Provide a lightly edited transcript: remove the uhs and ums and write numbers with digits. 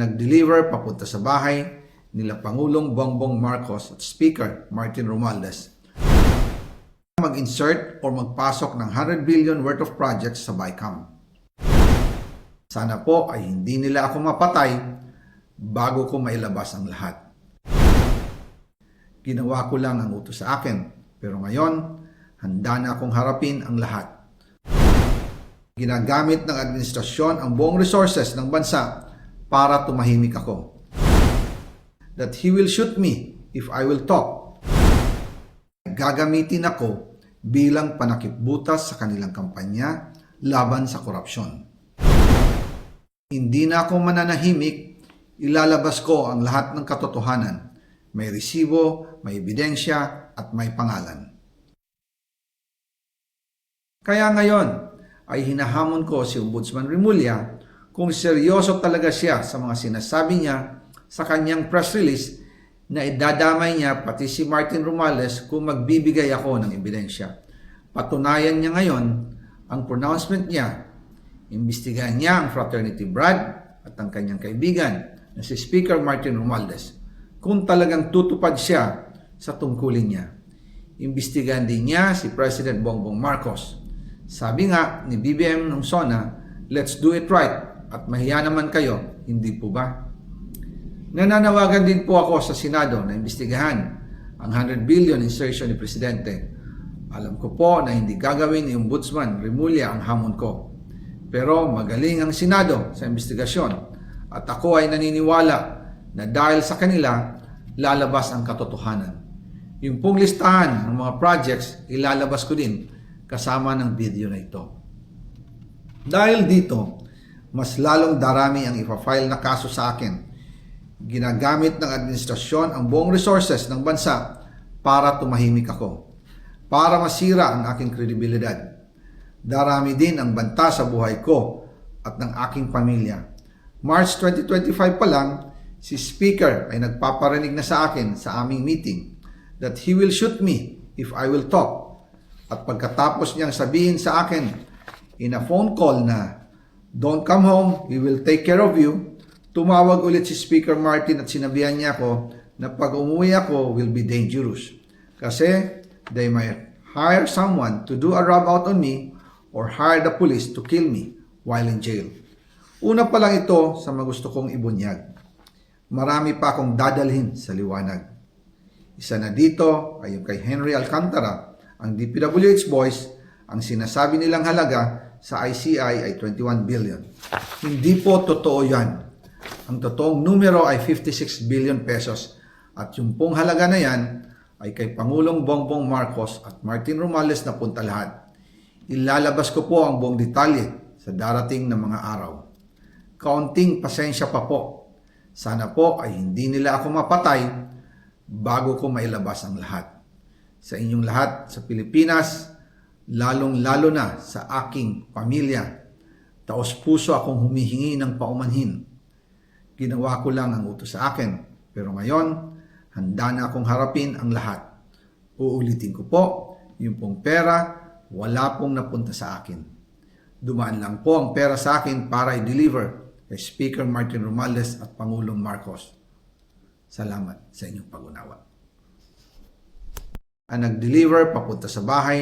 ang nag-deliver papunta sa bahay nila Pangulong Bongbong Marcos at Speaker Martin Romualdez mag-insert o magpasok ng 100 billion worth of projects sa BICAM. Sana po ay hindi nila ako mapatay bago ko mailabas ang lahat. Ginawa ko lang ang utos sa akin, pero ngayon, handa na akong harapin ang lahat. Ginagamit ng administrasyon ang buong resources ng bansa para tumahimik ako. That he will shoot me if I will talk. Gagamitin ako bilang panakipbutas sa kanilang kampanya laban sa korupsyon. Hindi na ako mananahimik, ilalabas ko ang lahat ng katotohanan. May resibo, may ebidensya, at may pangalan. Kaya ngayon ay hinahamon ko si Ombudsman Remulla kung seryoso talaga siya sa mga sinasabi niya sa kanyang press release na idadamay niya pati si Martin Romualdez kung magbibigay ako ng ebidensya. Patunayan niya ngayon ang pronouncement niya. Imbestigahan niya ang fraternity Brad at ang kanyang kaibigan na si Speaker Martin Romualdez kung talagang tutupad siya sa tungkulin niya. Imbestigahan din niya si President Bongbong Marcos. Sabi nga ni BBM ng SONA, let's do it right at mahiya naman kayo, hindi po ba? Nananawagan din po ako sa Senado na imbestigahan ang 100 billion insertion ni Presidente. Alam ko po na hindi gagawin ni Ombudsman Remulla ang hamon ko. Pero magaling ang Senado sa investigasyon at ako ay naniniwala na dahil sa kanila, lalabas ang katotohanan. Yung pong listahan ng mga projects, ilalabas ko din kasama ng video na ito. Dahil dito, mas lalong darami ang ipafile na kaso sa akin. Ginagamit ng administrasyon ang buong resources ng bansa para tumahimik ako, para masira ang aking kredibilidad. Darami din ang banta sa buhay ko at ng aking pamilya. March 2025 pa lang, si Speaker ay nagpaparinig na sa akin sa aming meeting that he will shoot me if I will talk. At pagkatapos niyang sabihin sa akin in a phone call na, don't come home, we will take care of you, tumawag ulit si Speaker Martin at sinabihan niya ako na pag umuwi ako will be dangerous. Kasi they might hire someone to do a rub out on me or hire the police to kill me while in jail. Una pa lang ito sa magusto kong ibunyag. Marami pa akong dadalhin sa liwanag. Isa na dito ay yung kay Henry Alcantara, ang DPWH boys, ang sinasabi nilang halaga sa ICI ay 21 billion. Hindi po totoo yan. Ang totoong numero ay 56 billion pesos at yung pong halaga na yan ay kay Pangulong Bongbong Marcos at Martin Romualdez na punta lahat. Ilalabas ko po ang buong detalye sa darating na mga araw. Kaunting pasensya pa po. Sana po ay hindi nila ako mapatay bago ko mailabas ang lahat. Sa inyong lahat sa Pilipinas, lalong-lalo na sa aking pamilya, taos-puso akong humihingi ng paumanhin. Ginawa ko lang ang utos sa akin, pero ngayon, handa na akong harapin ang lahat. Uulitin ko po, yung pong pera, wala pong napunta sa akin. Dumaan lang po ang pera sa akin para i-deliver kay Speaker Martin Romualdez at Pangulong Marcos. Salamat sa inyong pag-unawa. Ang nag-deliver papunta sa bahay